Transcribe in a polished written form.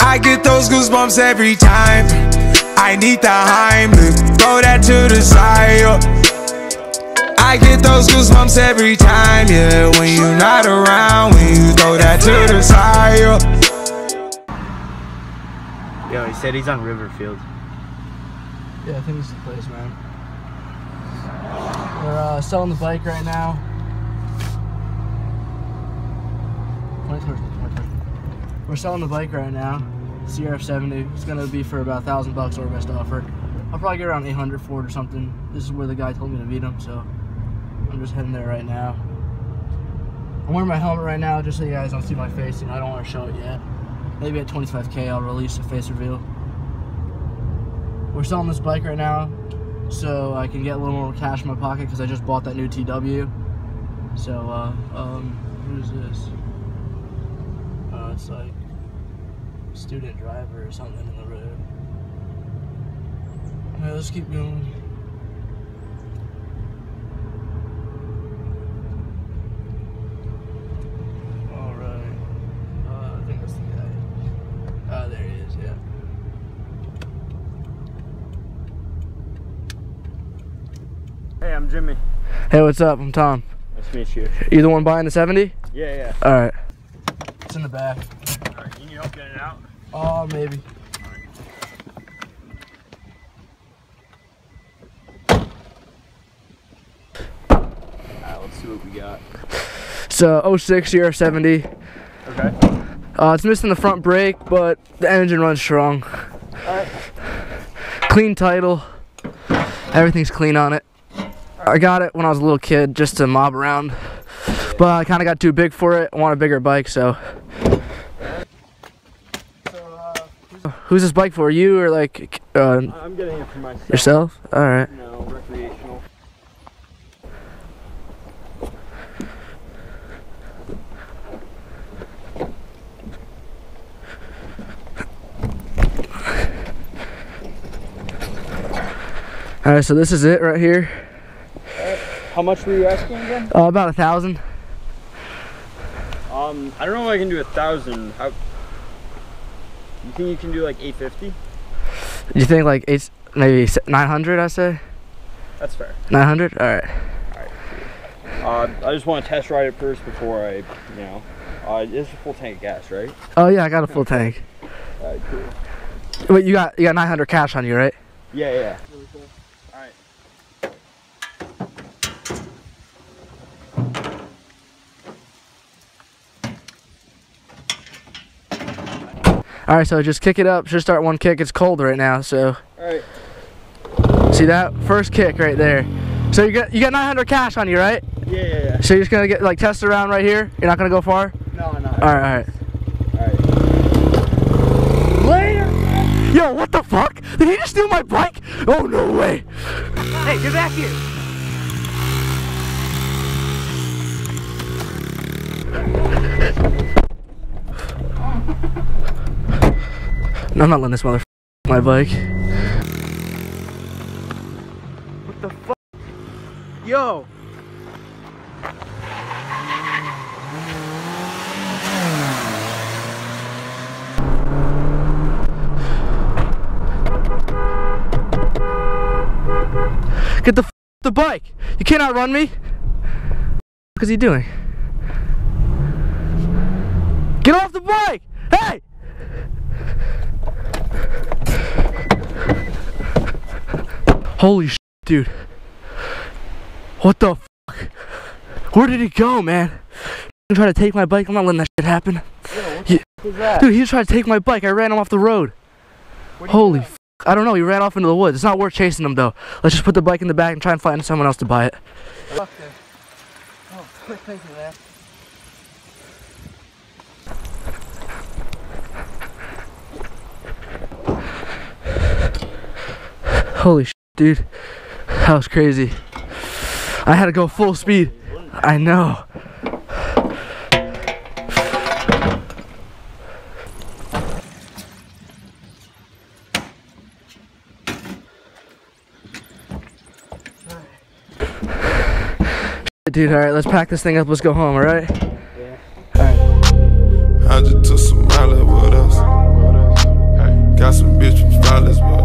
I get those goosebumps every time. I need the Heimlich, throw that to the side, I get those goosebumps every time, yeah. When you're not around, when you throw that to the side, Yo, he said he's on Riverfield. Yeah, I think this is the place, man. We're selling the bike right now. We're selling the bike right now. CRF70. It's gonna be for about $1,000 our best offer. I'll probably get around 800 for it or something. This is where the guy told me to meet him, so I'm just heading there right now. I'm wearing my helmet right now just so you guys don't see my face. You know, I don't want to show it yet. Maybe at 25K I'll release a face reveal. We're selling this bike right now so I can get a little more cash in my pocket because I just bought that new TW. So, what is this? It's like student driver or something in the road. Alright, let's keep going. Alright. I think that's the guy. Ah, there he is, yeah. Hey, I'm Jimmy. Hey, what's up? I'm Tom. Nice to meet you. You the one buying the 70? Yeah. Alright. It's in the back. Alright, you need help getting it out? Oh, maybe. Alright, let's see what we got. It's a 06 CR70. Okay. It's missing the front brake, but the engine runs strong. Alright. Clean title. Everything's clean on it. I got it when I was a little kid just to mob around. But I kind of got too big for it. I want a bigger bike, so. Who's this bike for? You or like? I'm getting it for myself. Yourself? All right. No, recreational. All right, so this is it right here. How much were you asking again? About 1,000. I don't know if I can do 1,000. How? You think you can do like 850? You think like maybe 900? I say. That's fair. 900. All right. I just want to test ride it first before I, it's a full tank of gas, right? Oh yeah, I got a full tank. Alright, cool. Wait, you got 900 cash on you, right? Yeah. Alright. Alright, so just kick it up. Should start one kick. It's cold right now, so. Alright. See that? First kick right there. So you got 900 cash on you, right? Yeah. So you're just gonna get like test around right here? You're not gonna go far? No, I'm not. Alright. Later! Yo, what the fuck? Did he just steal my bike? Oh, no way. Hey, get back here. No, I'm not letting this motherfucker my bike. What the fuck? Yo! Get the the bike. You can't outrun me. What is he doing? Get off the bike! Hey! Holy shit, dude. What the fuck? Where did he go, man? He tried to take my bike. I'm not letting that shit happen. Yo, what the fuck was that? Dude, he just tried to take my bike. I ran him off the road. Holy fuck. I don't know. He ran off into the woods. It's not worth chasing him, though. Let's just put the bike in the back and try and find someone else to buy it. Fuck this. Oh, quick, thank you, man. Holy shit, dude. That was crazy. I had to go full speed. I know. Dude, alright, let's pack this thing up. Let's go home, alright? Yeah. Alright. I just took some mileage with us. $1,000, but